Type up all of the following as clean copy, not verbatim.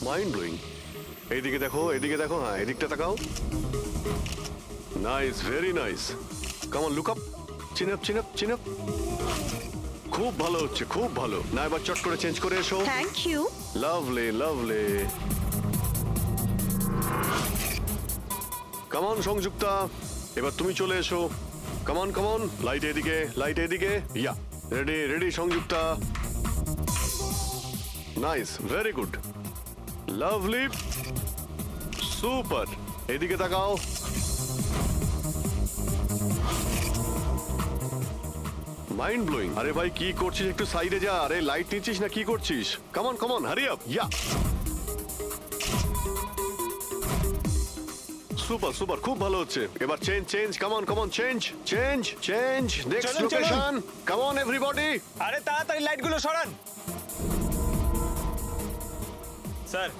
Mind blowing. এইদিকে দেখো, এদিকে দেখো, হ্যাঁ এদিকটা তাকাও। Nice, very nice. Come on, look up, chin up, chin up, chin up. খুব ভালো হচ্ছে, খুব ভালো। না এবার চট করে চেঞ্জ করে এসো। Thank you. Lovely, lovely. Come on Sanjukta, এবার তুমি চলে এসো। Come on, come on, light এদিকে, লাইট এদিকে। Yeah, ready, ready Sanjukta. Nice, very good, lovely, super. এদিকে তাকাও। Mind blowing. আরে ভাই কি করছিস, একটু সাইডে যা। আরে লাইট নিচ্ছিস না কি করছিস? Come on, hurry up. Yeah, super super, খুব ভালো হচ্ছে। এবার change, change, come on, change, change, change. Next চলুন, চলুন। লোকেশন। Come on everybody. আরে তাড়াতাড়ি লাইটগুলো সরান। স্যার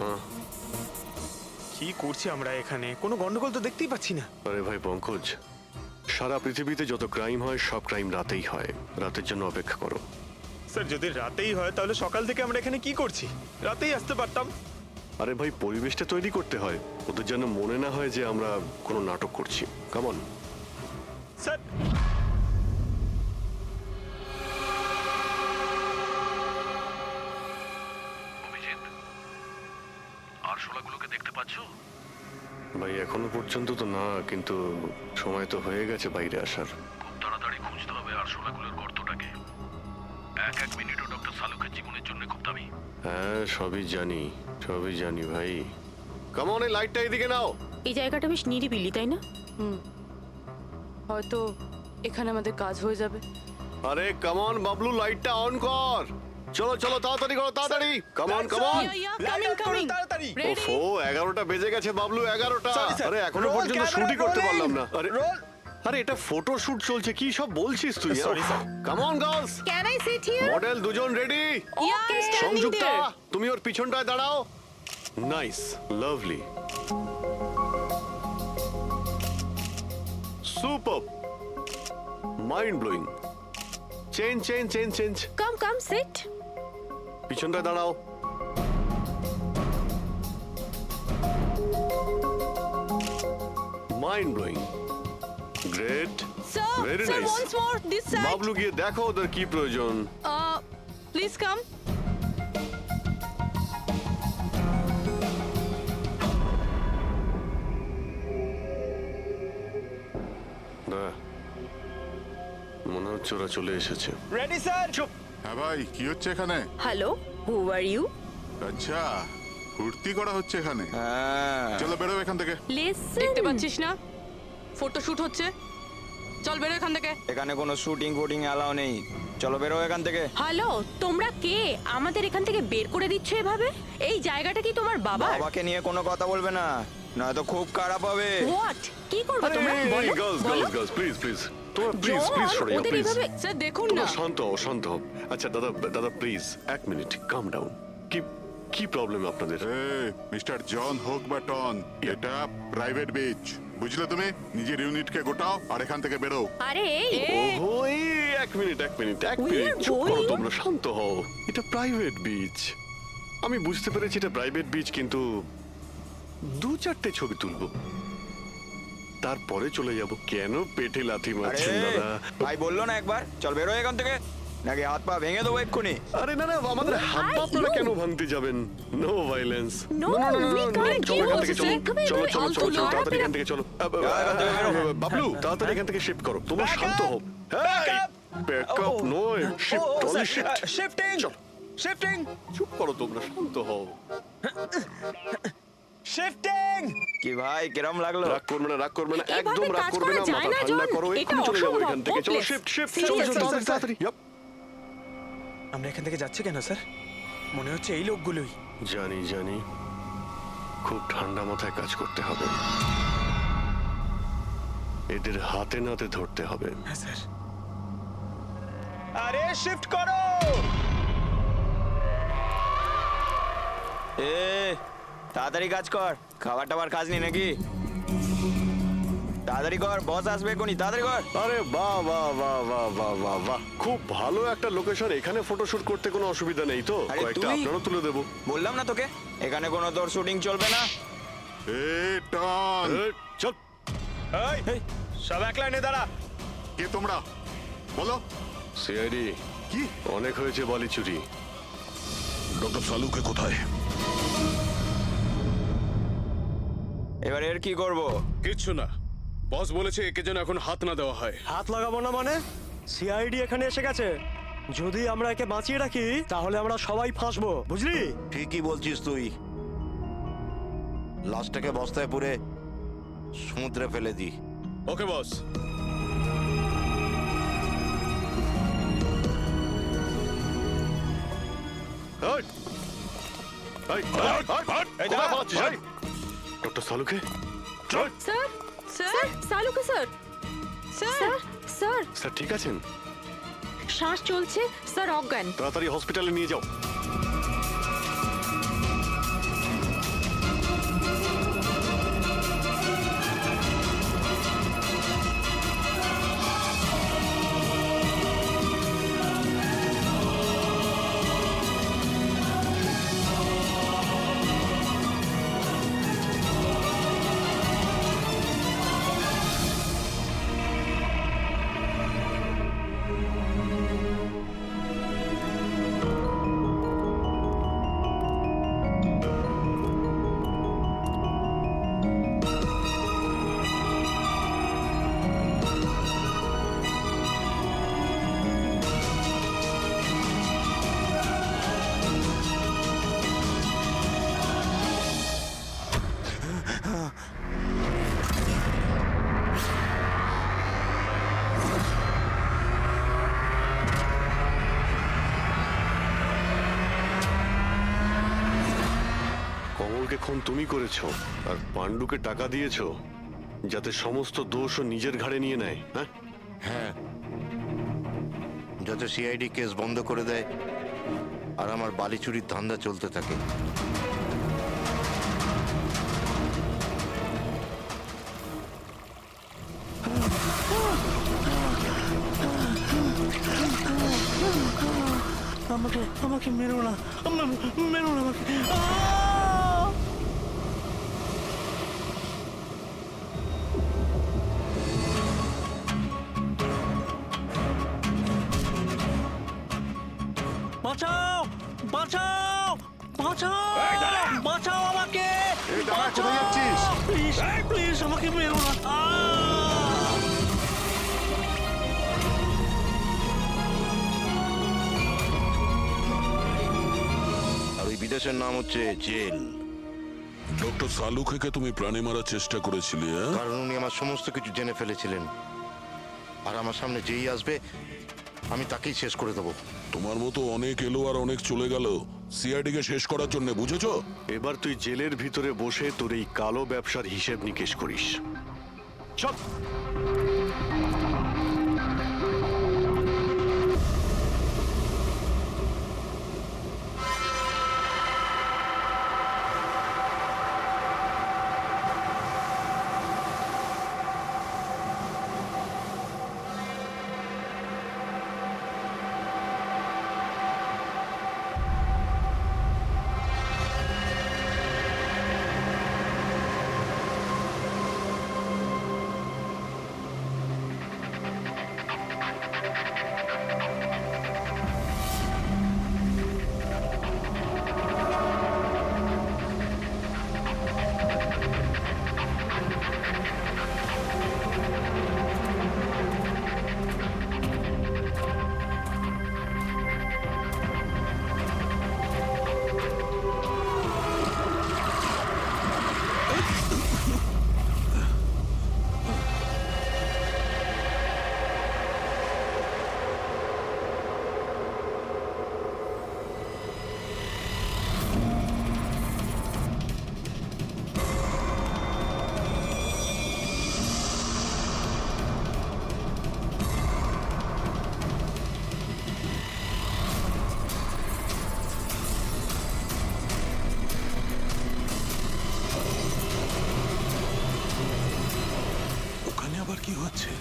কি করছি আমরা এখানে? কোনো গন্ডগোল তো দেখতেই পাচ্ছি না। আরে ভাই পঙ্কজ, সারা পৃথিবীতে যত ক্রাইম হয় সব ক্রাইম রাতেই হয়। রাতের জন্য অপেক্ষা করো। স্যার যদি রাতেই হয় তাহলে সকাল থেকে আমরা এখানে কি করছি? রাতেই আসতে পারতাম। আরে ভাই পরিবেশটা তৈরি করতে হয়, ওদের যেন মনে না হয় যে আমরা কোনো নাটক করছি। Come on. স্যার অভিজিৎ, আরশোলাগুলোকে দেখতে পাচ্ছো? ভাই এখনো পর্যন্ত তো না, কিন্তু সময় তো হয়ে গেছে বাইরে আসার। খুব তাড়াতাড়ি খুঁজতে হবে আরশোলাগুলোর গর্তটাকে। এক এক মিনিটও ডক্টর সালুকের জীবনের জন্য খুব দামি। হ্যাঁ সবই জানি, সবই জানি ভাই। কাম অন, এই লাইটটা এদিকে নাও। এই জায়গাটা বেশ নিরিবিলি, তাই না? হয়তো এখানে আমাদের কাজ হয়ে যাবে। আরে কাম অন বাবলু, লাইটটা অন কর। চলো চলো, তাড়াতাড়ি করো, তাড়াতাড়ি। Come on, come on. তাড়াতাড়ি। ওফো, 11টা বেজে গেছে বাবলু, 11টা। Sorry, sir. আরে এখনো Roll পর্যন্ত camera, শুটই করতে rolling. পারলাম না। আরে Roll. আরে এটা ফটো শুট চলছে, কি সব বলছিস তুই? Sorry, sir. Come on girls. Can I sit here? Model দুজন রেডি। সংযুক্তা তুমি ওর পিছনটায় দাঁড়াও। Nice, lovely, super, mind blowing. Change, change, change, change. Come sit. পিছনটায় দাঁড়াও। Mind blowing, great, very sir nice. Once more this side. Bablu গিয়ে দেখো ওদের কি প্রয়োজন। Please come. না, মনে হচ্ছে ওরা চলে এসেছে। Ready sir. চুপ। হ্যাঁ ভাই, কি হচ্ছে এখানে? Hello, who are you? আচ্ছা, ফুর্তি করা হচ্ছে এখানে। চলো বেরো এখান থেকে। লিসেন, দেখতে পাচ্ছিস না ফটো শুট হচ্ছে? চল বেরো এখান থেকে। এখানে কোনো শুটিং ফুটিং অ্যালাউ নেই। চলো বেরো এখান থেকে। হ্যালো, তোমরা কে? আমাদের এখান থেকে বের করে দিচ্ছ এভাবে? এই জায়গাটা কি তোমার বাবার? বাবাকে নিয়ে কোনো কথা বলবে না, নয়তো খুব খারাপ হবে। হোয়াট? কি করবে তোমরা? বলো, গার্লস, বলো। Girls, girls, please, please. তোমরা প্লিজ, জন, প্লিজ সরে যাও, ওদের প্লিজ। এইভাবে- স্যার দেখুন তোমরা না। শান্ত হও, শান্ত হও। আচ্ছা দাদা, দাদা প্লিজ এক মিনিট, কাম ডাউন। কি কি প্রবলেম আপনাদের? মিস্টার জন হোক বা টন, এটা প্রাইভেট বিচ, বুঝলে তুমি? নিজের ইউনিটকে গোটাও আর এখান থেকে বেরো। আরে এই, ওহো, এই এক মিনিট, এক মিনিট, এক We মিনিট, are চুপ করো going- তোমরা, শান্ত হও। এটা প্রাইভেট বিচ, আমি বুঝতে পেরেছি এটা প্রাইভেট বিচ, কিন্তু 2-4টে ছবি তুলবো, তারপরে চলে যাব। কেন পেটে লাথি আরে মারছেন দাদা? ভাই বললো না একবার চল বেরো এখান থেকে, নাকি হাত পা ভেঙে দেবো এক্ষুনি। আরে না না, আমাদের হাত পা আপনারা no. কেন ভাঙতে যাবেন? No violence. No, we can't. চলো এখান থেকে, কি চলো বলছিস? চলো চলো আলতু চলো চলো, নয়। তাড়াতাড়ি এখান থেকে চলো। বাবলু তাড়াতাড়ি এখান থেকে শিফট করো, তোমরা Back শান্ত up! হও। Back up! ব্যাকআপ নয়, শিফট, অনলি শিফট। শিফটিং চলো। শিফটিং চুপ করো তোমরা, শান্ত হও। শিফটিং। কি ভাই কিরম লাগলো? রাগ করবে না, রাগ করবে না, এভাবে একদম রাগ কাজ করবে করা না। যায় মাথা না, ঠান্ডা জন। করো, এটা এক্ষুনি চলে যাবো অসম্ভব। এখান থেকে। চলো Hopeless. শিফট, শিফট, Seriously, চলো চলো, sir, তাড়াতাড়ি তাড়াতাড়ি। Yup. আমরা এখান থেকে যাচ্ছি কেন স্যার? মনে হচ্ছে এই লোকগুলোই। জানি জানি, খুব ঠান্ডা মাথায় কাজ করতে হবে, এদের হাতে নাতে ধরতে হবে। হ্যাঁ স্যার। আরে শিফট করো। এ তাড়াতাড়ি কাজ কর, খাবার টাবার খাসনি নাকি? তাড়াতাড়ি কর, বস আসবে এখনই, তাড়াতাড়ি কর। আরে বাহ বাহ বাহ বাহ বাহ বাহ বাহ, খুব ভালো একটা লোকেশন। এখানে ফটোশুট করতে কোনো অসুবিধা নেই তো? আরে কয়েকটা তুই- আপনারও তুলে দেবো। বললাম না তোকে, এখানে কোনো তোর শুটিং চলবে না। এ টন, এ, চল। এই সব এক লাইনে দাঁড়া। কে তোমরা বলো? সিআইডি, কি? অনেক হয়েছে বালি চুরি। ডক্টর সালুকে কোথায়? এবার এর কি করব? কিচ্ছু না, বস বলেছে একে যেন এখন হাত না দেওয়া হয়। হাত লাগাবো না মানে? সিআইডি এখানে এসে গেছে। যদি আমরা একে বাঁচিয়ে রাখি তাহলে আমরা সবাই ফাঁসবো, বুঝলি? ঠিকই বলছিস তুই। লাশটাকে বস্তায় পুরে সমুদ্রে ফেলে দি। ওকে বস। এই, এই, এই, কোথায় পালাচ্ছিস, এই? ডক্টর সালুকে? চল। স্যার স্যার সালুকে স্যার। স্যার স্যার স্যার ঠিক আছেন? শ্বাস চলছে স্যার, অজ্ঞান। তাড়াতাড়ি হসপিটালে নিয়ে যাও। কমলকে খুন তুমি করেছো আর পাণ্ডুকে টাকা দিয়েছো যাতে সমস্ত দোষও নিজের ঘাড়ে নিয়ে নেয়, হ্যাঁ? হ্যাঁ, যাতে সিআইডি কেস বন্ধ করে দেয় আর আমার বালি চুরির ধান্দা চলতে থাকে। আমাকে আমাকে মেরো না, মেরো না আমাকে। বাঁচাও বাঁচাও বাঁচাও বাঁচাও আমাকে! এই দাঁড়া, কোথায় যাচ্ছিস? প্লিজ প্লিজ আমাকে মেরো না। আর ওই বিদেশের নাম হচ্ছে জেল। ডক্টর সালুকে তুমি প্রাণে মারার চেষ্টা করেছিলে, হ্যাঁ? কারণ উনি আমার সমস্ত কিছু জেনে ফেলেছিলেন। আর আমার সামনে যেই আসবে আমি তাকেই শেষ করে দেবো। তোমার মতো অনেক এলো আর অনেক চলে গেল সিআইডি কে শেষ করার জন্য, বুঝেছো? এবার তুই জেলের ভিতরে বসে তোর এই কালো ব্যবসার হিসেব নিকেশ করিস। চল। হচ্ছে।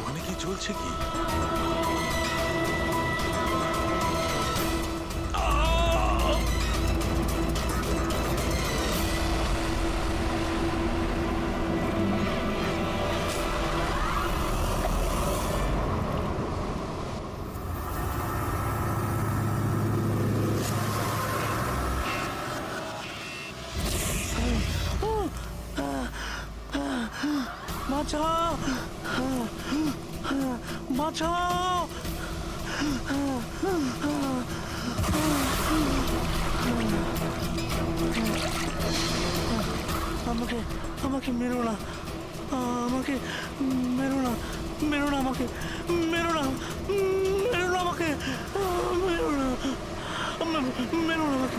ওখানে কি চলছে কি? বাঁচাও বাঁচাও আমাকে আমাকে মেরো না, আমাকে মেরো না, মেরো না, আমাকে মেরো না, মেরো না, আমাকে মেরো না, মেরো না আমাকে।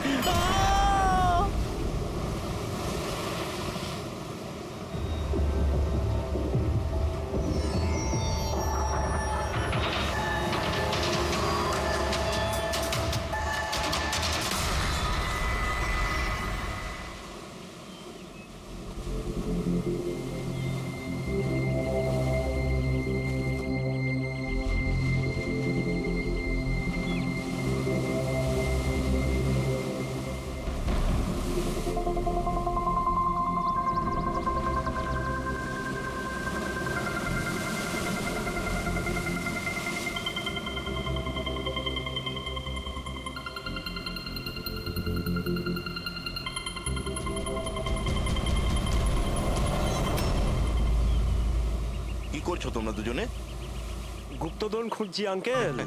কি করছো তোমরা দুজনে? গুপ্তধন খুঁজছি আঙ্কেল।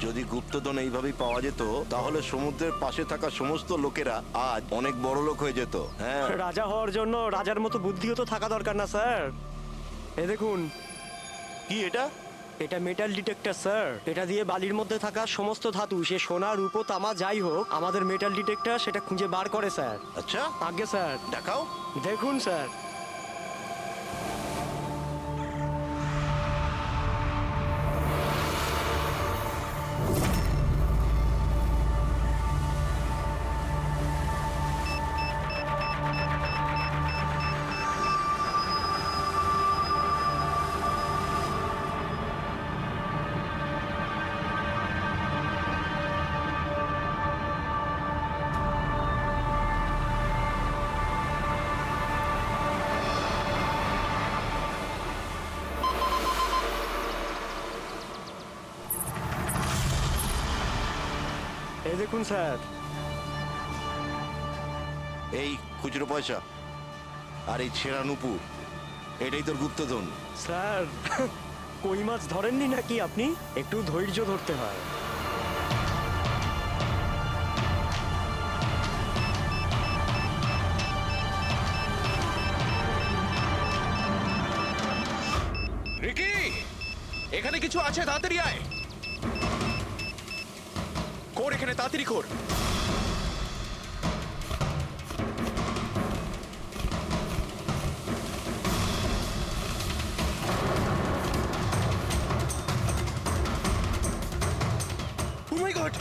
যদি গুপ্তধন এইভাবেই পাওয়া যেত তাহলে সমুদ্রের পাশে থাকা সমস্ত লোকেরা আজ অনেক বড় লোক হয়ে যেত। হ্যাঁ, রাজা হওয়ার জন্য রাজার মতো বুদ্ধিও তো থাকা দরকার না স্যার। এ দেখুন, কি এটা? এটা মেটাল ডিটেক্টর স্যার। এটা দিয়ে বালির মধ্যে থাকা সমস্ত ধাতু, সে সোনা রূপো তামা যাই হোক, আমাদের মেটাল ডিটেক্টর সেটা খুঁজে বার করে স্যার। আচ্ছা, আগে স্যার দেখাও। দেখুন স্যার। এই দেখুন স্যার। এই খুচরো পয়সা আর এই ছেঁড়া নুপুর, এটাই তোর গুপ্তধন। স্যার, কই মাছ ধরেননি নাকি আপনি? একটু ধৈর্য ধরতে হয়। রিকি, এখানে কিছু আছে, তাড়াতাড়ি আয়। কর এখানে, তাড়াতাড়ি কর। ও মাই গড!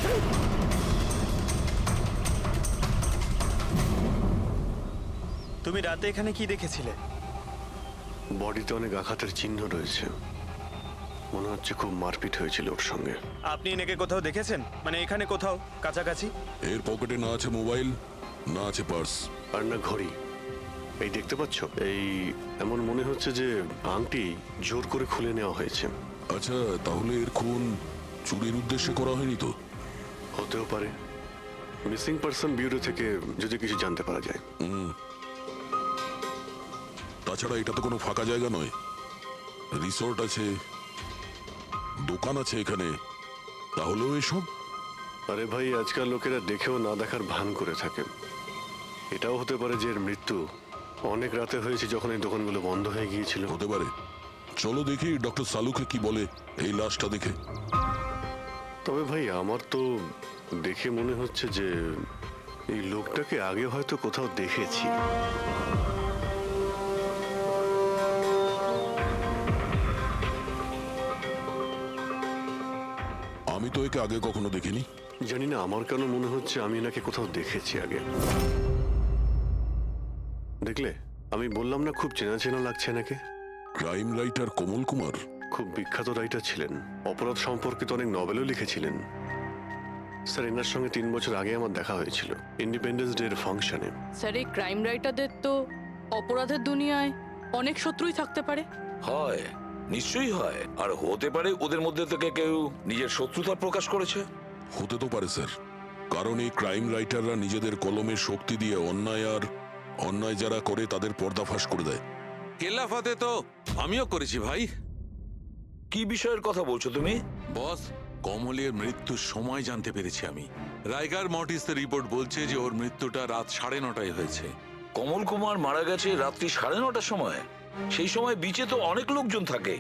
তুমি রাতে এখানে কি দেখেছিলে? বডিতে অনেক আঘাতের চিহ্ন রয়েছে, মনে হচ্ছে খুব মারপিট হয়েছিল ওর সঙ্গে। আপনি এনাকে কোথাও দেখেছেন? মানে এখানে কোথাও কাছাকাছি? এর পকেটে না আছে মোবাইল, না আছে পার্স। আর না ঘড়ি। এই দেখতে পাচ্ছ, এই এমন মনে হচ্ছে যে আংটি জোর করে খুলে নেওয়া হয়েছে। আচ্ছা, তাহলে এর খুন চুরির উদ্দেশ্যে করা হয়নি তো? হতেও পারে। মিসিং পারসন ব্যুরো থেকে যদি কিছু জানতে পারা যায়। তাছাড়া এটা তো কোনো ফাঁকা জায়গা নয়, রিসোর্ট আছে, দোকান আছে এখানে, তাহলেও এসব? আরে ভাই, আজকাল লোকেরা দেখেও না দেখার ভান করে থাকে। এটাও হতে পারে যে এর মৃত্যু অনেক রাতে হয়েছে, যখন এই দোকানগুলো বন্ধ হয়ে গিয়েছিল। হতে পারে, চলো দেখি ডক্টর সালুকে কি বলে এই লাশটা দেখে। তবে ভাই আমার তো দেখে মনে হচ্ছে যে এই লোকটাকে আগে হয়তো কোথাও দেখেছি। আমি তো একে আগে কখনো দেখিনি। জানি না আমার কেন মনে হচ্ছে আমি এনাকে কোথাও দেখেছি আগে। দেখলে, আমি বললাম না খুব চেনা চেনা লাগছে এনাকে। ক্রাইম রাইটার কমল কুমার? খুব বিখ্যাত রাইটার ছিলেন, অপরাধ সম্পর্কিত অনেক নভেলও লিখেছিলেন। স্যার, এনার সঙ্গে 3 বছর আগে আমার দেখা হয়েছিল ইন্ডিপেন্ডেন্স ডে এর ফাংশনে। স্যার এই ক্রাইম রাইটারদের তো অপরাধের দুনিয়ায় অনেক শত্রুই থাকতে পারে। হয়, নিশ্চয়ই হয়। আর হতে পারে ওদের মধ্যে থেকে কেউ নিজের শত্রুতা প্রকাশ করেছে। হতে তো পারে স্যার, কারণ এই ক্রাইম রাইটাররা নিজেদের কলমের শক্তি দিয়ে অন্যায় যারা করে তাদের পর্দাফাশ করে দেয়। কেল্লাফাতে তো আমিও করেছি ভাই। কি বিষয়ের কথা বলছো তুমি? বস, কমলের মৃত্যুর সময় জানতে পেরেছি আমি। রাইগার মর্টিসের রিপোর্ট বলছে যে ওর মৃত্যুটা রাত 9:30টায় হয়েছে। কমল কুমার মারা গেছে রাত্রি 9:30টার সময়। সেই সময় বিচে তো অনেক লোকজন থাকে,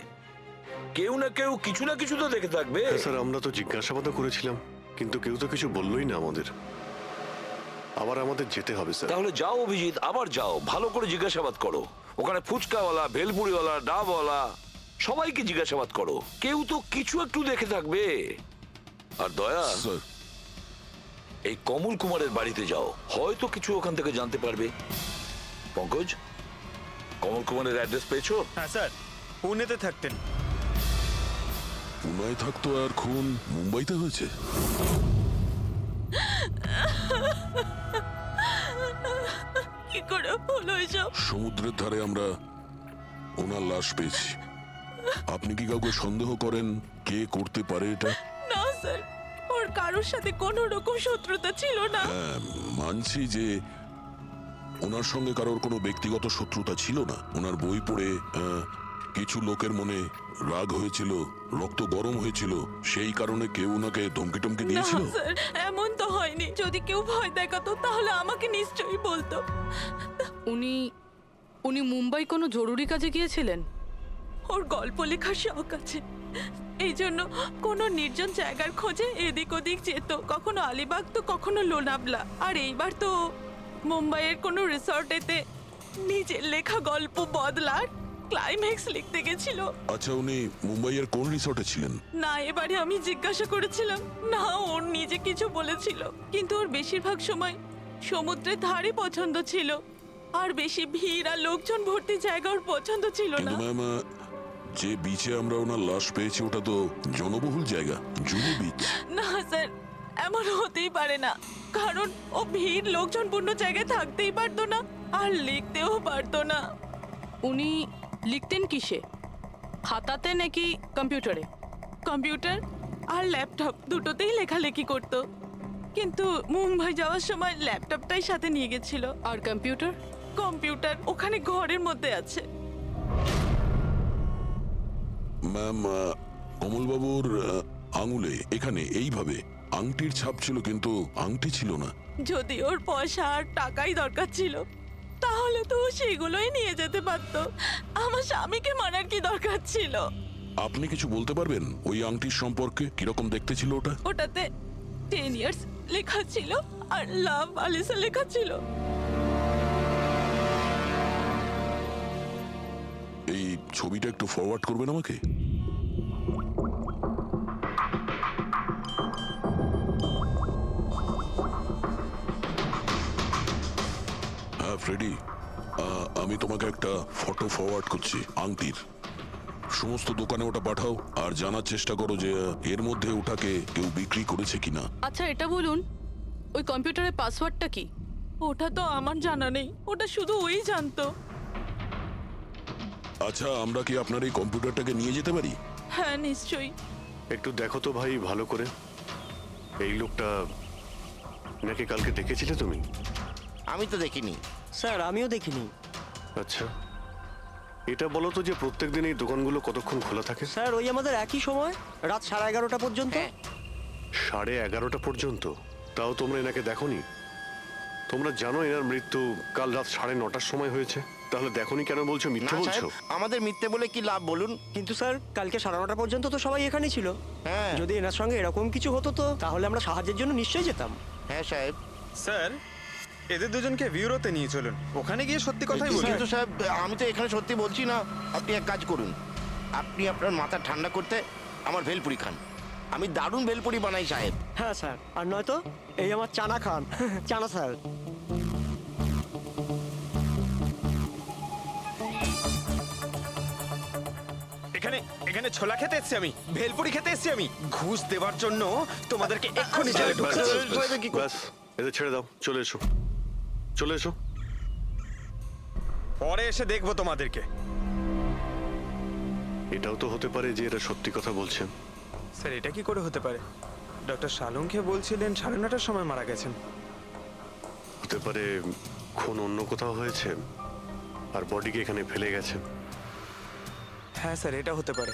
কেউ না কেউ কিছু না কিছু তো দেখে থাকবে। হ্যাঁ স্যার, আমরা তো জিজ্ঞাসাবাদও করেছিলাম, কিন্তু কেউ তো কিছু বললোই না আমাদের। আবার আমাদের যেতে হবে স্যার। তাহলে যাও অভিজিৎ, আবার যাও, ভালো করে জিজ্ঞাসাবাদ করো। ওখানে ফুচকাওয়ালা, ভেলপুরিওয়ালা, ডাবওয়ালা সবাইকে জিজ্ঞাসাবাদ করো, কেউ তো কিছু একটু দেখে থাকবে। আর দয়া, স্যার, এই কমল কুমারের বাড়িতে যাও, হয়তো কিছু ওখান থেকে জানতে পারবে। পঙ্কজ, কমল কুমারের অ্যাড্রেস পেয়েছো? হ্যাঁ স্যার, পুনেতে থাকতেন। পুনায় থাকতো আর খুন মুম্বাইতে হয়েছে। কি করে হলো এসব? সমুদ্রের ধারে আমরা ওনার লাশ পেয়েছি। আপনি কি কাউকে সন্দেহ করেন কে করতে পারে এটা? না স্যার, ওর কারোর সাথে কোনো রকম শত্রুতা ছিল না। হ্যাঁ, মানছি যে ওনার সঙ্গে কারোর কোনো ব্যক্তিগত শত্রুতা ছিল না। ওনার বই পড়ে কিছু লোকের মনে রাগ হয়েছিল, রক্ত গরম হয়েছিল, সেই কারণে কেউ ওনাকে ধমকি টমকি না দিয়েছিল। স্যার, এমন তো হয়নি। যদি কেউ ভয় দেখাতো তাহলে আমাকে নিশ্চয়ই বলতো। উনি মুম্বাই কোনো জরুরি কাজে গিয়েছিলেন? ওর গল্প লেখার শখ আছে, এই জন্য কোনো নির্জন জায়গার খোঁজে এদিক ওদিক যেত, কখনো আলিবাগ তো কখনো লোনাভলা। আর এইবার তো মুম্বাইয়ের কোনো রিসর্টেতে নিজের লেখা গল্প বদলার ক্লাইম্যাক্স লিখতে গেছিল। আচ্ছা, উনি মুম্বাইয়ের কোন রিসর্টে ছিলেন? না, এবারে আমি জিজ্ঞাসা করেছিলাম না, ওর নিজে কিছু বলেছিল, কিন্তু ওর বেশিরভাগ সময় সমুদ্রের ধারে পছন্দ ছিল, আর বেশি ভিড় আর লোকজন ভর্তি জায়গা ওর পছন্দ ছিল না। কিন্তু ম্যাম, যে বিচে আমরা ওনার লাশ পেয়েছি ওটা তো জনবহুল জায়গা, জুহু বিচ। না স্যার, এমন হতেই পারে না, কারণ ও ভিড় লোকজনপূর্ণ জায়গায় থাকতেই পারতো না, আর লিখতেও পারতো না। উনি লিখতেন কিসে, খাতাতে নাকি কম্পিউটারে? কম্পিউটার আর ল্যাপটপ দুটোতেই লেখালেখি করতো, কিন্তু মুম্বাই যাওয়ার সময় ল্যাপটপটাই সাথে নিয়ে গেছিল। আর কম্পিউটার? কম্পিউটার ওখানে ঘরের মধ্যে আছে। ম্যাম, কমলবাবুর আঙুলে এখানে এইভাবে আংটির ছাপ ছিল, কিন্তু আংটি ছিল না। যদি ওর পয়সা আর টাকাই দরকার ছিল তাহলে তো ও সেগুলোই নিয়ে যেতে পারতো। আমার স্বামীকে মারার কি দরকার ছিল? আপনি কিছু বলতে পারবেন ওই আংটির সম্পর্কে? কিরকম দেখতে ছিল ওটা? ওটাতে 10 ইয়ার্স লেখা ছিল আর লাভ আলিসা লেখা ছিল। এই ছবিটা একটু ফরওয়ার্ড করবেন আমাকে? হ্যাঁ ফ্রেডি, আমি তোমাকে একটা ফটো ফরওয়ার্ড করছি আংটির। সমস্ত দোকানে ওটা পাঠাও আর জানার চেষ্টা করো যে এর মধ্যে ওটাকে কেউ বিক্রি করেছে কিনা। আচ্ছা এটা বলুন, ওই কম্পিউটারের পাসওয়ার্ডটা কি? ওটা তো আমার জানা নেই, ওটা শুধু ওই জানতো। আচ্ছা, আমরা কি আপনার এই কম্পিউটারটাকে নিয়ে যেতে পারি? হ্যাঁ নিশ্চয়ই। একটু দেখো তো ভাই ভালো করে, এই লোকটা নাকি কালকে দেখেছিলে তুমি? আমি তো দেখিনি। স্যার, আমিও দেখিনি। আচ্ছা, এটা বলো তো যে প্রত্যেকদিন এই দোকানগুলো কতক্ষণ খোলা থাকে? স্যার, ওই আমাদের একই সময়, রাত 11:30 পর্যন্ত। 11:30 পর্যন্ত? তাও তোমরা এনাকে দেখোনি? তোমরা জানো এনার মৃত্যু কাল রাত 9:30টার সময় হয়েছে, তাহলে দেখোনি কেন বলছো না মিথ্যে বলছো? সাহেব, আমাদের মিথ্যে বলে কি লাভ বলুন? কিন্তু স্যার কালকে 9:30 পর্যন্ত তো সবাই এখানেই ছিল। হ্যাঁ যদি এনার সঙ্গে এরকম কিছু হতো তো তাহলে আমরা সাহায্যের জন্য নিশ্চয়ই যেতাম। হ্যাঁ সাহেব। স্যার এদের দুজনকে ভিউরোতে নিয়ে চলুন, ওখানে গিয়ে সত্যি কথাই বলুন। কিন্তু সাহেব আমি তো এখানে সত্যি বলছি না। আপনি এক কাজ করুন, আপনি আপনার মাথা ঠান্ডা করতে আমার ভেলপুরি খান। আমি দারুণ ভেলপুরি বানাই সাহেব। হ্যাঁ স্যার, আর নয়তো এই আমার চানা খান। চানা স্যার। এখানে এখানে ছোলা খেতে এসেছি আমি, ভেলপুরি খেতে এসেছি আমি। ঘুষ দেওয়ার জন্য তোমাদেরকে এক্ষুনি জেলে ঢুকতে হবে। ব্যাস, এদের ছেড়ে দাও, চলে এসো, চলে এসো। পরে এসে দেখবো তোমাদেরকে। এটাও তো হতে পারে যে এরা সত্যি কথা বলছেন। স্যার এটা কি করে হতে পারে? ডক্টর শালুংকে বলছিলেন 9:30টার সময় মারা গেছেন। হতে পারে খুন অন্য কোথাও হয়েছে আর বডিকে এখানে ফেলে গেছে। হ্যাঁ স্যার এটা হতে পারে।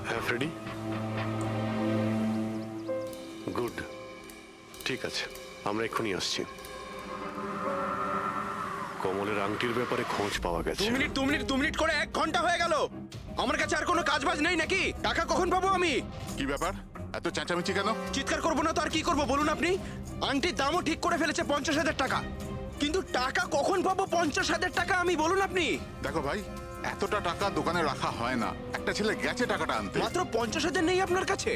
হ্যাঁ ফ্রেডি, গুড, ঠিক আছে, আমরা এক্ষুনি আসছি। কমলের আংটির ব্যাপারে খোঁজ পাওয়া গেছে। 2 মিনিট করে 1 ঘন্টা হয়ে গেল। আমার কাছে আর কোনো কাজবাজ নেই নাকি? টাকা কখন পাবো আমি? কি ব্যাপার, এত চেঁচামেচি কেন? চিৎকার করবো না তো আর কি করবো বলুন আপনি? আংটির দামও ঠিক করে ফেলেছে 50,000 টাকা, কিন্তু টাকা কখন পাবো 50,000 টাকা আমি বলুন আপনি? দেখো ভাই, এতটা টাকা দোকানে রাখা হয় না। একটা ছেলে গেছে টাকাটা আনতে। মাত্র 50,000 নেই আপনার কাছে?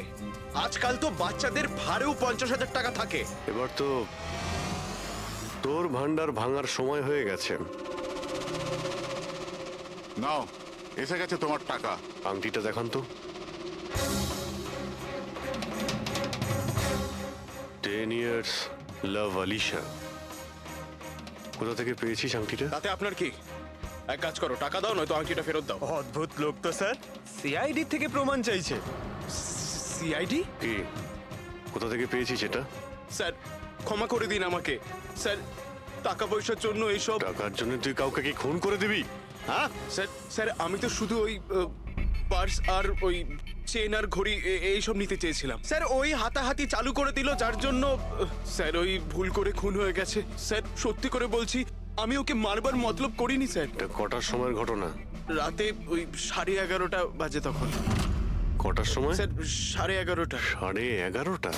আজকাল তো বাচ্চাদের ভাড়েও 50,000 টাকা থাকে। এবার তো তোর ভান্ডার ভাঙার সময় হয়ে গেছে। নাও, এসে গেছে তোমার টাকা। আংটিটা দেখান তো। 10 years লাভ আলিশা। কোথা থেকে পেয়েছিস আংটিটা? তাতে আপনার কি? এক কাজ করো, টাকা দাও, নয়তো আংটিটা ফেরত দাও। অদ্ভুত লোক তো স্যার, সিআইডি থেকে প্রমাণ চাইছে। সিআইডি? কি, কোথা থেকে পেয়েছিস এটা? স্যার ক্ষমা করে দিন আমাকে। স্যার টাকা পয়সার জন্য এইসব। টাকার জন্য তুই কাউকে কি খুন করে দিবি? হ্যাঁ স্যার স্যার আমি তো শুধু ওই পার্স আর ওই চেন আর ঘড়ি এইসব নিতে চেয়েছিলাম। স্যার ওই হাতাহাতি চালু করে দিল, যার জন্য স্যার ওই ভুল করে খুন হয়ে গেছে। স্যার সত্যি করে বলছি, আমি ওকে মারবার মতলব করিনি স্যার। এটা কটার সময়ের ঘটনা? রাতে ওই 11:30 বাজে তখন। কটার সময়? স্যার 11:30। 11:30?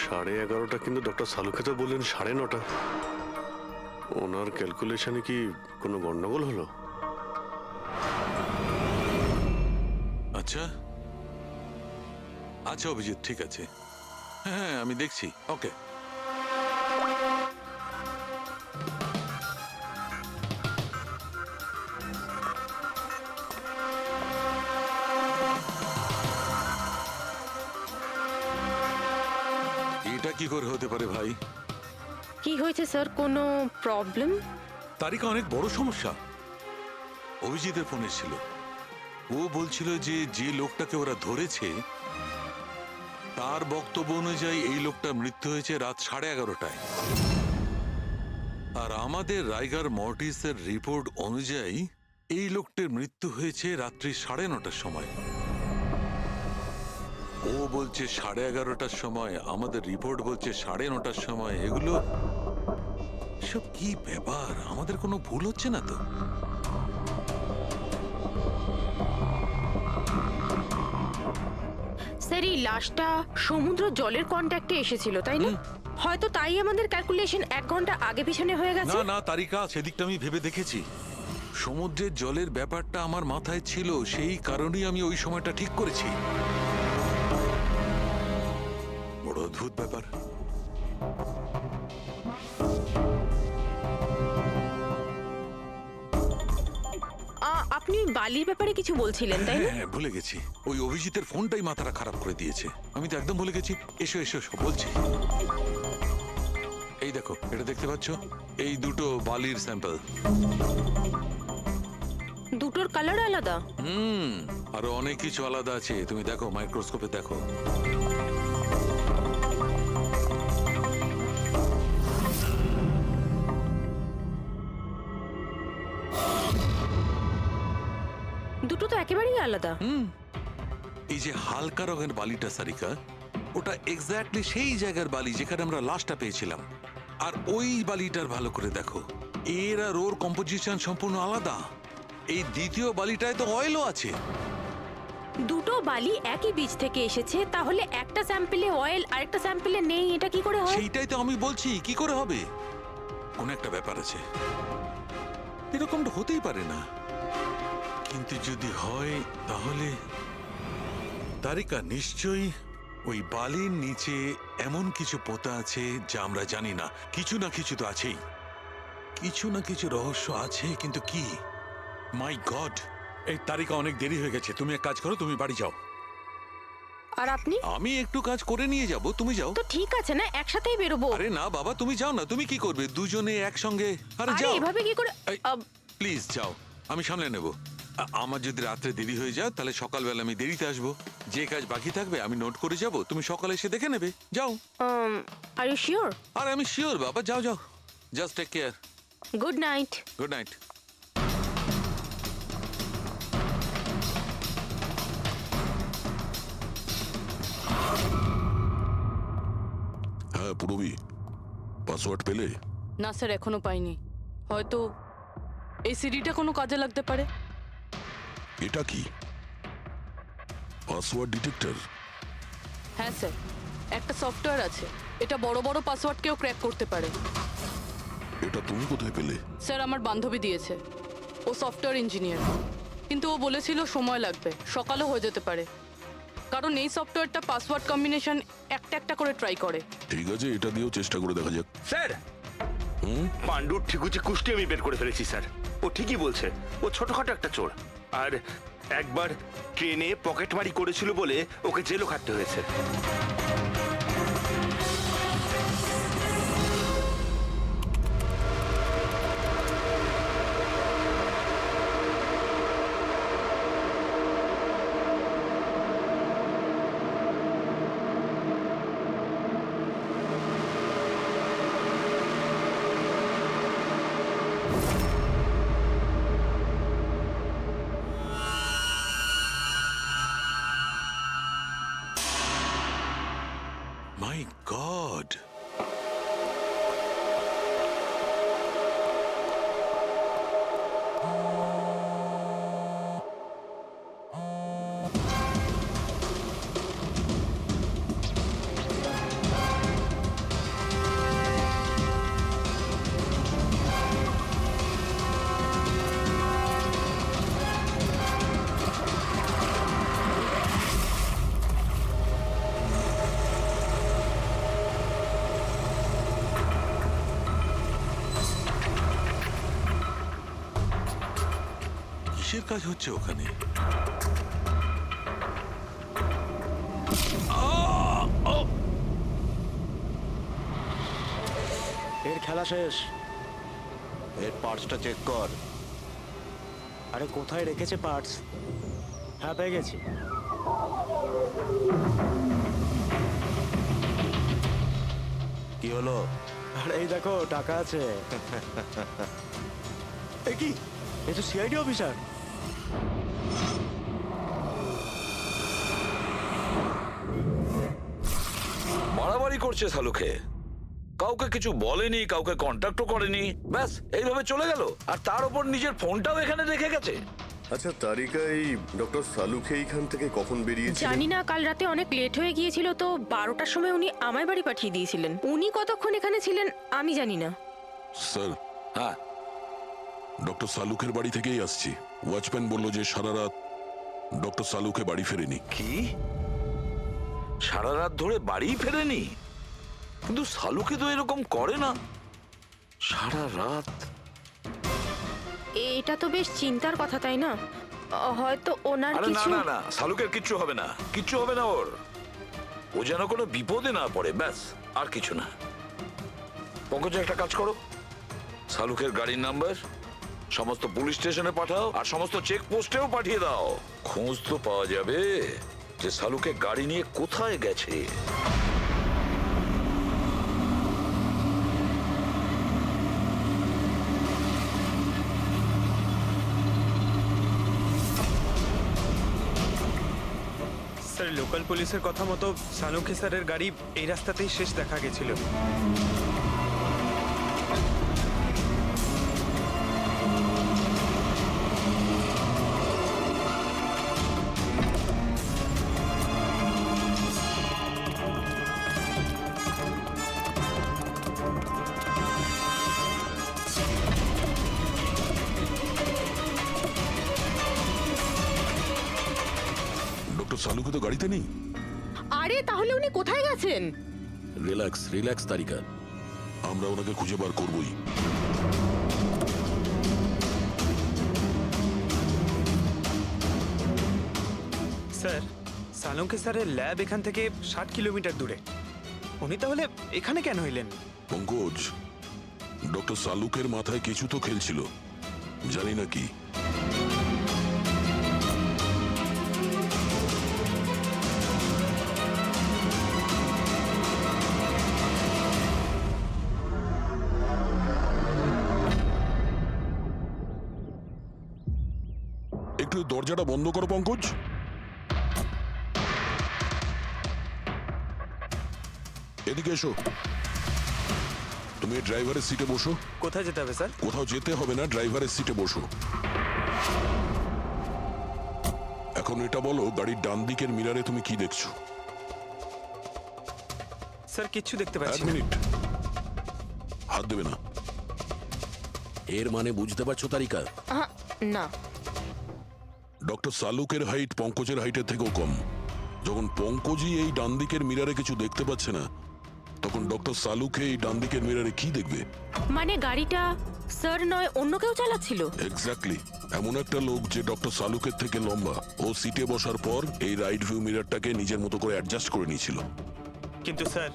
সাড়ে 11:30 কিন্তু ডক্টর সালুকে তো বললেন 9:30। ওনার ক্যালকুলেশনে কি কোনো গন্ডগোল হলো? আচ্ছা আচ্ছা অভিজিৎ, ঠিক আছে, হ্যাঁ আমি দেখছি। ওকে, এটা কি করে হতে পারে ভাই? কি হয়েছে স্যার, কোনো প্রবলেম? তারিকা অনেক বড় সমস্যা। অভিজিতের ফোন এসেছিল, ও বলছিল যে যে লোকটাকে ওরা ধরেছে তার বক্তব্য অনুযায়ী এই লোকটার মৃত্যু হয়েছে রাত 11:30টায়। আর আমাদের রাইগার মর্টিসের রিপোর্ট অনুযায়ী এই লোকটির মৃত্যু হয়েছে রাত্রি 9:30টার সময়। ও বলছে 11:30টার সময়, আমাদের রিপোর্ট বলছে 9:30টার সময়। এগুলো সব কি ব্যাপার? আমাদের কোনো ভুল হচ্ছে না তো? স্যার এই লাশটা সমুদ্র জলের কন্ট্যাক্টে এসেছিল, তাই না? হয়তো তাই আমাদের ক্যালকুলেশন 1 ঘন্টা আগে পিছনে হয়ে গেছে। না না তারিকা, সেদিকটা আমি ভেবে দেখেছি। সমুদ্রের জলের ব্যাপারটা আমার মাথায় ছিল, সেই কারণেই আমি ওই সময়টা ঠিক করেছি। বড় অদ্ভুত ব্যাপার। আপনি বালির ব্যাপারে কিছু বলছিলেন, তাই না? হ্যাঁ ভুলে গেছি, ওই অভিজিতের ফোনটাই মাথাটা খারাপ করে দিয়েছে। আমি তো একদম ভুলে গেছি। এসো এসো সব বলছি। এই দেখো, এটা দেখতে পাচ্ছ? এই দুটো বালির স্যাম্পল। দুটোর কালার আলাদা। আরো অনেক কিছু আলাদা আছে, তুমি দেখো, মাইক্রোস্কোপে দেখো। দুটো তো একেবারেই আলাদা। এই যে হালকা রঙের বালিটা সারিকা, ওটা এক্স্যাক্টলি সেই জায়গার বালি যেখানে আমরা লাশটা পেয়েছিলাম। আর ওই বালিটার ভালো করে দেখো, এর আর ওর কম্পোজিশন সম্পূর্ণ আলাদা। এই দ্বিতীয় বালিটায় তো অয়েলও আছে। দুটো বালি একই বীজ থেকে এসেছে, তাহলে একটা স্যাম্পলে অয়েল আরেকটা স্যাম্পলে নেই, এটা কি করে হয়? সেইটাই তো আমি বলছি, কি করে হবে? কোন একটা ব্যাপার আছে, এরকমটা হতেই পারে না। কিন্তু যদি হয় তাহলে তারিকা নিশ্চয়ই ওই বালির নিচে এমন কিছু পোতা আছে যা আমরা জানি না। কিছু না কিছু তো আছেই, কিছু না কিছু রহস্য আছে, কিন্তু কি? মাই গড, এই তারিকা অনেক দেরি হয়ে গেছে। তুমি এক কাজ করো, তুমি বাড়ি যাও। আর আপনি? আমি একটু কাজ করে নিয়ে যাব, তুমি যাও। তো ঠিক আছে না, একসাথেই বেরোবো। আরে না বাবা, তুমি যাও না। তুমি কি করবে দুজনে একসঙ্গে? আরে আরে যাও, এভাবে কি করে? প্লিজ যাও, আমি সামলে নেব। আমার যদি রাত্রে দেরি হয়ে যায় তাহলে সকালবেলা আমি দেরিতে আসবো। যে কাজ বাকি থাকবে আমি নোট করে যাব, তুমি সকালে এসে দেখে নেবে। যাও। Are you sure? আর আমি শিওর বাবা, যাও যাও, just take care. Good night. Good night. হ্যাঁ পুরবি, পাসওয়ার্ড পেলে? না স্যার, এখনো পাইনি। হয়তো এই সিডিটা কোনো কাজে লাগতে পারে। এটা কি পাসওয়ার্ড ডিটেক্টর? হ্যাঁ স্যার, একটা সফটওয়্যার আছে, এটা বড় বড় পাসওয়ার্ডকেও ক্র্যাক করতে পারে। এটা তুমি কোথায় পেলে? স্যার, আমার বান্ধবী দিয়েছে। ও সফটওয়্যার ইঞ্জিনিয়ার, কিন্তু ও বলেছিল সময় লাগবে, সকালও হয়ে যেতে পারে, কারণ এই সফটওয়্যারটা পাসওয়ার্ড কম্বিনেশন একটা একটা করে ট্রাই করে। ঠিক আছে, এটা দিয়েও চেষ্টা করে দেখা যাক। স্যার, পাণ্ডুর ঠিকুচি কুষ্টি আমি বের করে ফেলেছি স্যার। ও ঠিকই বলছে, ও ছোটখাটো একটা চোর। আর একবার ট্রেনে পকেটমারি করেছিল বলে ওকে জেলও খাটতে হয়েছে। মাই গড, কিসের কাজ হচ্ছে ওখানে? এর খেলা শেষ। এর পার্টসটা চেক কর। আরে কোথায় রেখেছে পার্টস? হ্যাঁ, পেয়ে গেছি। কি হলো? আরে এই দেখো, টাকা আছে। এ কি? এ তো সিআইডি অফিসার। মারামারি করছে সালুকে, কাউকে কিছু বলেনি, কাউকে কন্ট্যাক্টও করেনি, ব্যাস এইভাবে চলে গেল। আর তার উপর নিজের ফোনটাও এখানে রেখে গেছে। আচ্ছা তারিকা, এই ডক্টর সালুকে এইখান থেকে কখন বেরিয়েছে? জানি না, কাল রাতে অনেক লেট হয়ে গিয়েছিল তো 12টার সময় উনি আমায় বাড়ি পাঠিয়ে দিয়েছিলেন। উনি কতক্ষণ এখানে ছিলেন আমি জানি না। স্যার, হ্যাঁ, ডক্টর সালুকের বাড়ি থেকেই আসছি। ওয়াচম্যান বলল যে সারা রাত ডক্টর সালুকে বাড়ি ফেরেনি। কি সারা রাত ধরে বাড়ি ফেরেনি? কিন্তু সালুকে তো এরকম করে না, সারা রাত। এটা তো বেশ চিন্তার কথা, তাই না? হয়তো ওনার আরে না কিছু। না না, সালুকের কিচ্ছু হবে না, কিচ্ছু হবে না ওর। ও যেন কোনো বিপদে না পড়ে, ব্যাস, আর কিছু না। পঙ্কজ, একটা কাজ করো, সালুকের গাড়ির নাম্বার সমস্ত পুলিশ স্টেশনে পাঠাও, আর সমস্ত চেক পোস্টেও পাঠিয়ে দাও। খোঁজ তো পাওয়া যাবে যে সালুকে গাড়ি নিয়ে কোথায় গেছে। স্যার, স্যার লোকাল পুলিশের কথা মতো সালুঙ্কি স্যারের গাড়ি এই রাস্তাতেই শেষ দেখা গেছিল। ডক্টর সালুকে তো গাড়িতে নেই। আরে তাহলে উনি কোথায় গেছেন? রিল্যাক্স রিল্যাক্স তারিকা, আমরা ওনাকে খুঁজে বার করবই। স্যার সালুঙ্কি স্যারের ল্যাব এখান থেকে 60 কিলোমিটার দূরে। উনি তাহলে এখানে কেন এলেন? পঙ্কজ, ডক্টর সালুকের মাথায় কিছু তো খেলছিল, জানি না কি। একটু দরজাটা বন্ধ করো পঙ্কজ। এদিকে এসো। তুমি ড্রাইভারের সিটে বসো। কোথায় যেতে হবে স্যার? কোথাও যেতে হবে না, ড্রাইভারের সিটে বসো। এখন এটা বলো, গাড়ির ডান দিকের মিরারে তুমি কি দেখছো? স্যার কিচ্ছু দেখতে এক পাচ্ছি না। মিনিট, হাত দেবে না। এর মানে বুঝতে পারছো তারিকা? না। ডক্টর সালুকের হাইট পঙ্কজের হাইটের থেকেও কম। যখন পঙ্কজই এই ডান দিকের মিরারে কিছু দেখতে পাচ্ছে না, তখন ডক্টর সালুকে এই ডান দিকের মিরারে কি দেখবে? মানে গাড়িটা স্যার নয় অন্য কেউ চালাচ্ছিল? এক্স্যাক্টলি, এমন একটা লোক যে ডক্টর সালুকের থেকে লম্বা। ও সিটে বসার পর এই রাইট ভিউ মিরারটাকে নিজের মতো করে অ্যাডজাস্ট করে নিয়েছিল। কিন্তু স্যার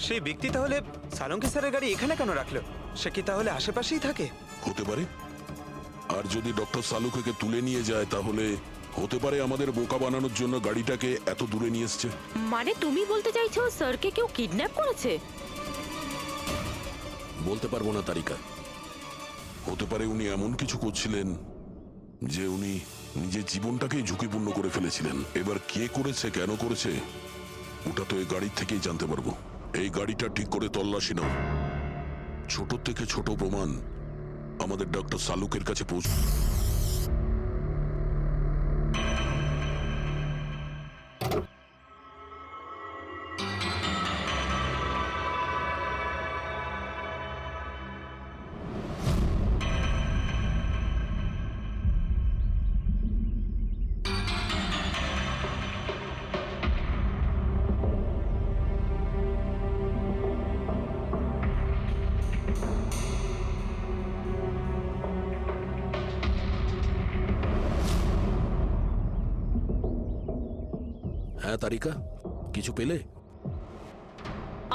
সেই ব্যক্তি তাহলে সালুঙ্কি স্যারের গাড়ি এখানে কেন রাখলো? সে কি তাহলে আশেপাশেই থাকে? হতে পারে। আর যদি ডক্টর সালুকে তুলে নিয়ে যায়, তাহলে হতে পারে আমাদের বোকা বানানোর জন্য গাড়িটাকে এত দূরে নিয়ে এসছে। মানে তুমি বলতে চাইছো স্যারকে কেউ কিডন্যাপ করেছে? বলতে পারবো না তারিকা। হতে পারে উনি এমন কিছু করছিলেন যে উনি নিজের জীবনটাকেই ঝুঁকিপূর্ণ করে ফেলেছিলেন। এবার কে করেছে, কেন করেছে, ওটা তো এই গাড়ির থেকেই জানতে পারবো। এই গাড়িটা ঠিক করে তল্লাশি নাও। ছোট থেকে ছোট প্রমাণ আমাদের ডক্টর সালুকের কাছে পৌঁছ। হ্যাঁ তারিকা, কিছু পেলে?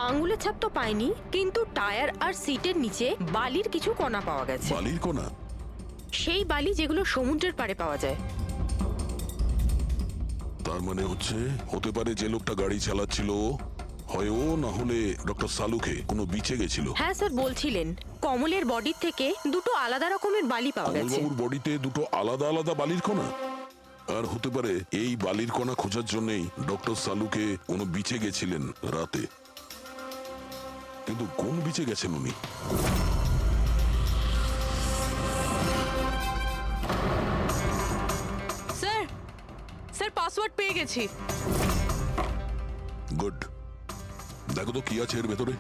আঙ্গুলের ছাপ তো পাইনি, কিন্তু টায়ার আর সিটের নিচে বালির কিছু কণা পাওয়া গেছে। বালির কণা? সেই বালি যেগুলো সমুদ্রের পাড়ে পাওয়া যায়। তার মানে হচ্ছে হতে পারে যে লোকটা গাড়ি চালাচ্ছিল হয় ও, না হলে ডক্টর সালুকে কোনো বিচে গেছিল। হ্যাঁ স্যার বলছিলেন কমলের বডির থেকে দুটো আলাদা রকমের বালি পাওয়া গেছে। কমলবাবুর বডিতে দুটো আলাদা আলাদা বালির কণা? আর হতে পারে এই বালির কণা খোঁজার জন্যই ডক্টর সালুকে কোনো বিচে গেছিলেন রাতে। কিন্তু কোন বিচে গেছেন উনি? স্যার স্যার পাসওয়ার্ড পেয়ে গেছি। গুড, দেখো তো কি আছে এর ভেতরে।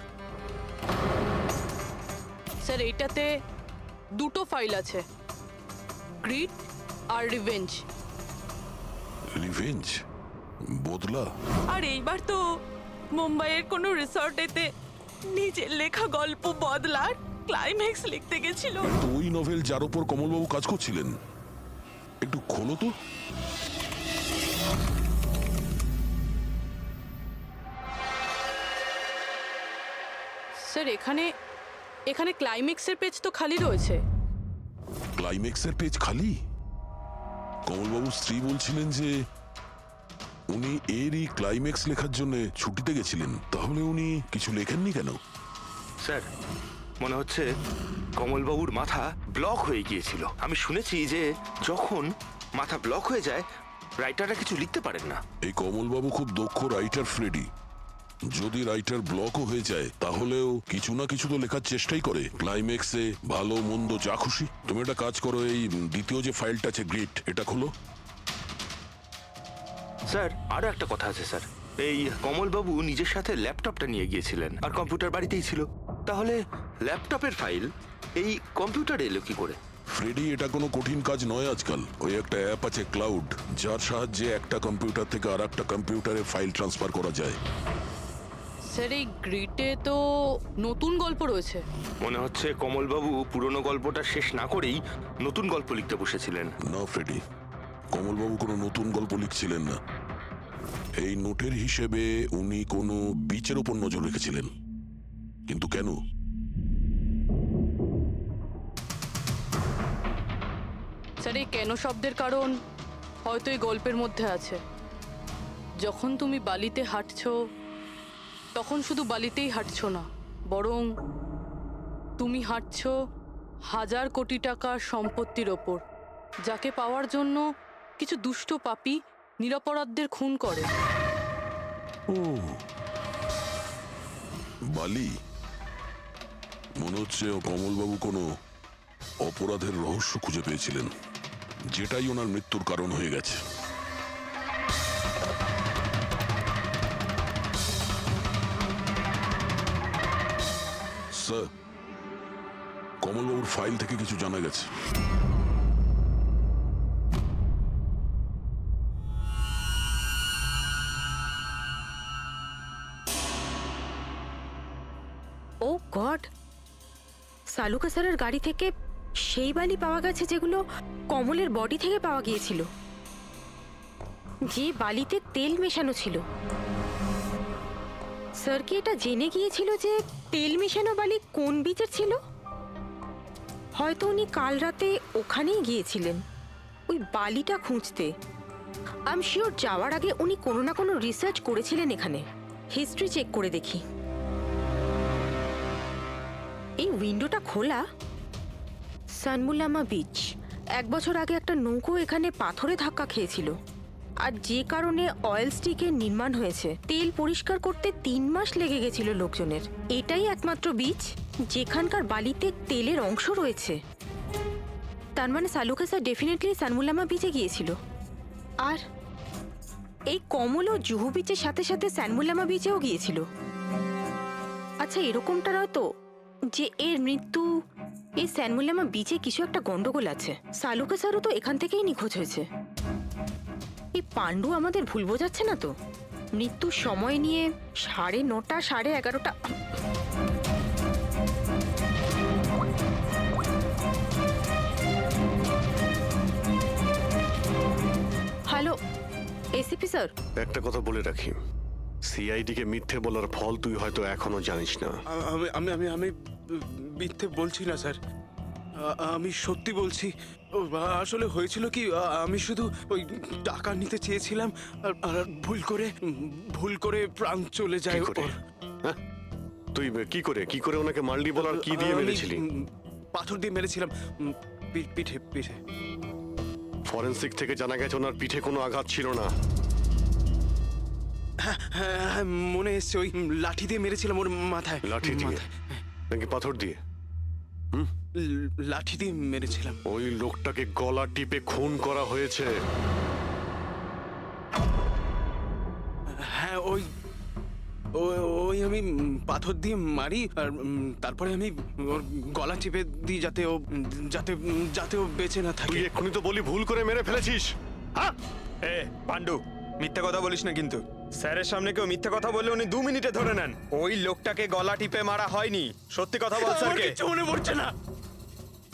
স্যার এইটাতে দুটো ফাইল আছে, গ্রিড আর রিভেঞ্জ। রিভেঞ্জ? বদলা? আর এইবার তো মুম্বাইয়ের কোনো রিসর্টেতে নিজের লেখা গল্প বদলার ক্লাইম্যাক্স লিখতে গেছিল। তো ওই নভেল যার উপর কমলবাবু কাজ করছিলেন, একটু খোলো তো। স্যার এখানে এখানে ক্লাইম্যাক্সের পেজ তো খালি রয়েছে। ক্লাইম্যাক্সের পেজ খালি? কমলবাবুর স্ত্রী বলছিলেন যে উনি এরই ক্লাইম্যাক্স লেখার জন্য ছুটিতে গেছিলেন। তাহলে উনি কিছু লেখেননি কেন? স্যার মনে হচ্ছে কমলবাবুর মাথা ব্লক হয়ে গিয়েছিল। আমি শুনেছি যে যখন মাথা ব্লক হয়ে যায় রাইটাররা কিছু লিখতে পারেন না। এই কমলবাবু খুব দক্ষ রাইটার ফ্রেডি। যদি রাইটার ব্লকও হয়ে যায় তাহলেও কিছু না কিছু তো লেখার চেষ্টাই করে, ক্লাইম্যাক্সে ভালো মন্দ যা খুশি। তুমি একটা কাজ করো, এই দ্বিতীয় যে ফাইলটা আছে গ্রিট, এটা খোলো। স্যার আরো একটা কথা আছে স্যার, এই কমলবাবু নিজের সাথে ল্যাপটপটা নিয়ে গিয়েছিলেন আর কম্পিউটার বাড়িতেই ছিল। তাহলে ল্যাপটপের ফাইল এই কম্পিউটারে এলো কি করে? ফ্রেডি, এটা কোনো কঠিন কাজ নয় আজকাল। ওই একটা অ্যাপ আছে ক্লাউড, যার সাহায্যে একটা কম্পিউটার থেকে আর একটা কম্পিউটারে ফাইল ট্রান্সফার করা যায়। স্যার এই গ্রিটে তো নতুন গল্প রয়েছে। মনে হচ্ছে কমলবাবু পুরনো গল্পটা শেষ না করেই নতুন গল্প লিখতে বসেছিলেন। না ফ্রেডি, কমলবাবু কোনো নতুন গল্প লিখছিলেন না। এই নোটের হিসেবে উনি কোনো বিচের উপর নজর রেখেছিলেন। কিন্তু কেন? স্যার এই কেন শব্দের কারণ হয়তো এই গল্পের মধ্যে আছে। যখন তুমি বালিতে হাঁটছো তখন শুধু বালিতেই হাঁটছো না, বরং তুমি হাঁটছো 1000 কোটি টাকার সম্পত্তির ওপর, যাকে পাওয়ার জন্য কিছু দুষ্ট পাপী নিরপরাধদের খুন করে। ও বালি, মনে হচ্ছে কমলবাবু কোনো অপরাধের রহস্য খুঁজে পেয়েছিলেন, যেটাই ওনার মৃত্যুর কারণ হয়ে গেছে। স্যার, কমলবাবুর ফাইল থেকে কিছু জানা গেছে। ও গড, সালুকা স্যারের গাড়ি থেকে সেই বালি পাওয়া গেছে যেগুলো কমলের বডি থেকে পাওয়া গিয়েছিল, যে বালিতে তেল মেশানো ছিল। স্যার কি এটা জেনে গিয়েছিল যে তেল মেশানো বালি কোন বীজের ছিল? হয়তো উনি কাল রাতে ওখানেই গিয়েছিলেন ওই বালিটা খুঁজতে। আই এম শিওর যাওয়ার আগে উনি কোনো না কোনো রিসার্চ করেছিলেন এখানে। হিস্ট্রি চেক করে দেখি। এই উইন্ডোটা খোলা। সানমুলামা বিচ, 1 বছর আগে একটা নৌকো এখানে পাথরে ধাক্কা খেয়েছিল, আর যে কারণে অয়েল স্টিকের নির্মাণ হয়েছে। তেল পরিষ্কার করতে 3 মাস লেগে গেছিল লোকজনের। এটাই একমাত্র বিচ যেখানকার বালিতে তেলের অংশ রয়েছে। তার মানে সালুকা স্যার ডেফিনেটলি সানমুলামা বিচে গিয়েছিল। আর এই কমল ও জুহু বিচের সাথে সাথে সানমুলামা বিচেও গিয়েছিল। আচ্ছা, এরকমটা নয়তো যে এর মৃত্যু এই সানমুলামা বিচে কিছু একটা গন্ডগোল আছে? সালুকা স্যারও তো এখান থেকেই নিখোঁজ হয়েছে। এই পাণ্ডু আমাদের ভুল বোঝাচ্ছে না তো? মৃত্যুর সময় নিয়ে 9:30 11:30। হ্যালো এসিপি স্যার, একটা কথা বলে রাখি, সিআইডি কে মিথ্যে বলার ফল তুই হয়তো এখনো জানিস না। আমি আমি আমি মিথ্যে বলছি না স্যার, আমি সত্যি বলছি। আসলে হয়েছিল কি, আমি শুধু ওই টাকা নিতে চেয়েছিলাম আর ভুল করে প্রাণ চলে যায় ওর। হ্যাঁ? তুই কি করে ওনাকে মাল্ডি বলার কি দিয়ে মেরেছিলি? পাথর দিয়ে মেরেছিলাম, পিঠে। ফরেনসিক থেকে জানা গেছে ওনার পিঠে কোনো আঘাত ছিল না। হ্যাঁ, মনে এসছে, ওই লাঠি দিয়ে মেরেছিলাম ওর মাথায়। লাঠি দিয়ে নাকি পাথর দিয়ে? লাঠি দিয়ে মেরেছিলাম। ওই লোকটাকে গলা টিপে খুন করা হয়েছে। হ্যাঁ, ওই আমি পাথর দিয়ে মারি, আর তারপরে আমি ওর গলা চেপে দিই যাতে ও বেঁচে না থাকে। তুই এক্ষুনি তো বলি ভুল করে মেরে ফেলেছিস। হ্যাঁ এ পাণ্ডু, মিথ্যে কথা বলিস না কিন্তু। স্যারের সামনে কেউ মিথ্যে কথা বললে উনি 2 মিনিটে ধরে নেন। ওই লোকটাকে গলা টিপে মারা হয়নি। সত্যি কথা বল স্যারকে। কিছু মনে পড়ছে না।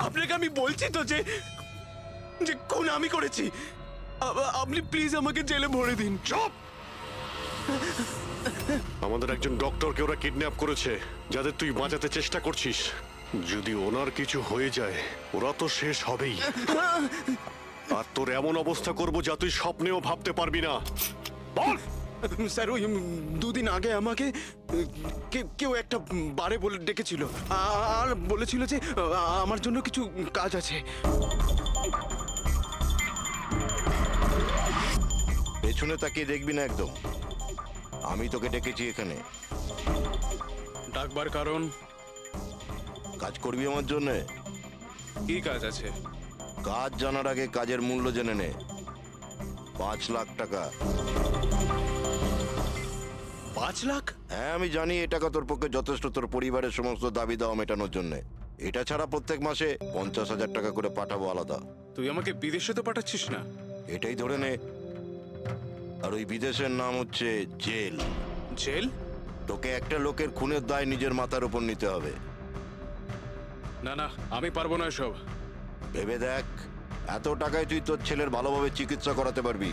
আপনাকে আমি বলছি তো যে খুন আমি করেছি। আপনি প্লিজ আমাকে জেলে ভরে দিন। চুপ! আমাদের একজন ডক্টরকে ওরা কিডন্যাপ করেছে, যাদের তুই বাঁচাতে চেষ্টা করছিস। যদি ওনার কিছু হয়ে যায় ওরা তো শেষ হবেই। আর তোর এমন অবস্থা করব যা তুই স্বপ্নেও ভাবতে পারবি না। বল! স্যার, ওই 2 দিন আগে আমাকে কেউ একটা বারে বলে ডেকেছিল আর বলেছিল যে আমার জন্য কিছু কাজ আছে। পেছনে তাকিয়ে দেখবি না একদম। আমি তোকে ডেকেছি এখানে। ডাকবার কারণ? কাজ করবি আমার জন্যে? কি কাজ আছে? কাজ জানার আগে কাজের মূল্য জেনে নে। 5 লাখ টাকা। 5 লাখ? হ্যাঁ, আমি জানি এই টাকা তোর পক্ষে যথেষ্ট তোর পরিবারের সমস্ত দাবি দাওয়া মেটানোর জন্য। এটা ছাড়া প্রত্যেক মাসে 50,000 টাকা করে পাঠাবো আলাদা। তুই আমাকে বিদেশে তো পাঠাচ্ছিস না? এটাই ধরে নে। আর ওই বিদেশের নাম হচ্ছে জেল। জেল? তোকে একটা লোকের খুনের দায় নিজের মাথার উপর নিতে হবে। না না, আমি পারবো না এসব। ভেবে দেখ, এত টাকায় তুই তোর ছেলের ভালোভাবে চিকিৎসা করাতে পারবি।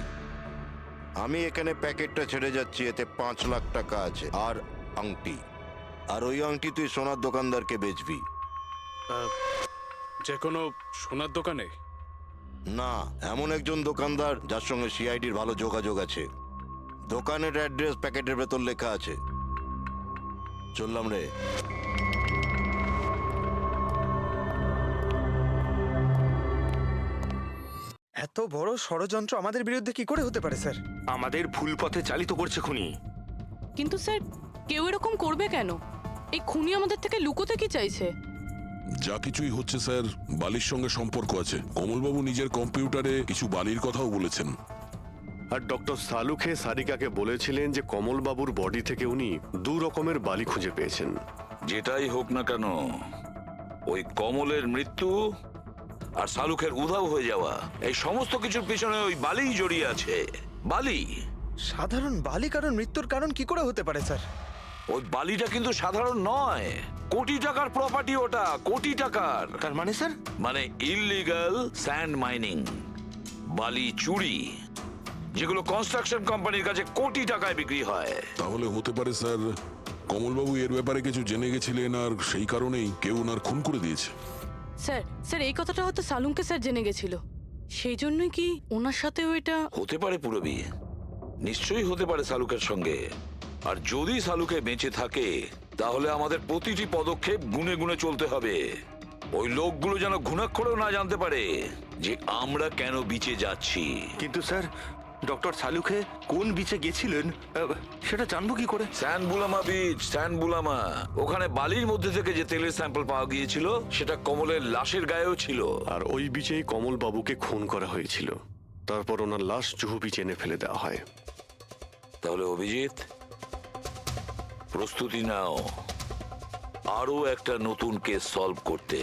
আমি এখানে প্যাকেটটা ছেড়ে যাচ্ছি, এতে 5 লাখ টাকা আছে আর আংটি। আর ওই আংটি তুই সোনার দোকানদারকে বেচবি। যে কোনো সোনার দোকানে? না, এমন একজন দোকানদার যার সঙ্গে সিআইডির ভালো যোগাযোগ আছে। দোকানের অ্যাড্রেস প্যাকেটের ভেতর লেখা আছে। চললাম রে। এত বড় ষড়যন্ত্র আমাদের বিরুদ্ধে কি করে হতে পারে স্যার? আমাদের ভুল পথে চালিত করছে খুনি। কিন্তু স্যার, কেউ এরকম করবে কেন? এই খুনি আমাদের থেকে লুকোতে কি চাইছে? যা কিছুই হচ্ছে স্যার, বালির সঙ্গে সম্পর্ক আছে। কমলবাবু নিজের কম্পিউটারে কিছু বালির কথাও বলেছেন। আর ডক্টর সালুখে সারিকাকে বলেছিলেন যে কমলবাবুর বডি থেকে উনি 2 রকমের বালি খুঁজে পেয়েছেন। যেটাই হোক না কেন, ওই কমলের মৃত্যু আর শালুকের উধাও হয়ে যাওয়া, এই সমস্ত কিছুর পিছনে ওই বালিই জড়িয়ে আছে। বালি। সাধারণ বালি কারণ মৃত্যুর কারণ কি করে হতে পারে স্যার? ওই বালিটা কিন্তু সাধারণ নয়, কোটি টাকার প্রপার্টি ওটা, কোটি টাকার। তার মানে স্যার? মানে ইললিগাল স্যান্ড মাইনিং, বালি চুরি, যেগুলো কনস্ট্রাকশন কোম্পানির কাছে কোটি টাকায় বিক্রি হয়। তাহলে হতে পারে স্যার, কমলবাবু এর ব্যাপারে কিছু জেনে গেছিলেন আর সেই কারণেই কেউ ওনার খুন করে দিয়েছে। স্যার এই কথাটা হয়তো সালুমকে স্যার জেনে গেছিল, সেই জন্যই কি ওনার সাথেও এটা হতে পারে। পুরবী, নিশ্চয়ই হতে পারে শালুকের সঙ্গে। আর যদি শালুকে বেঁচে থাকে, তাহলে আমাদের প্রতিটি পদক্ষেপ গুনে গুনে চলতে হবে। ওই লোকগুলো যেন ঘুণাক্ষরেও না জানতে পারে যে আমরা কেন বিচে যাচ্ছি। কিন্তু স্যার, ডক্টর সালুখে কোন বিচে গেছিলেন সেটা জানবো কি করে? স্যানবুলামা বিচ, স্যানবুলামা। ওখানে বালির মধ্যে থেকে যে তেলের স্যাম্পল পাওয়া গিয়েছিল, সেটা কমলের লাশের গায়েও ছিল। আর ওই বিচেই কমলবাবুকে খুন করা হয়েছিল। তারপর ওনার লাশ জুহু বিচে এনে ফেলে দেওয়া হয়। তাহলে অভিজিৎ, প্রস্তুতি নাও আরো একটা নতুন কেস সলভ করতে।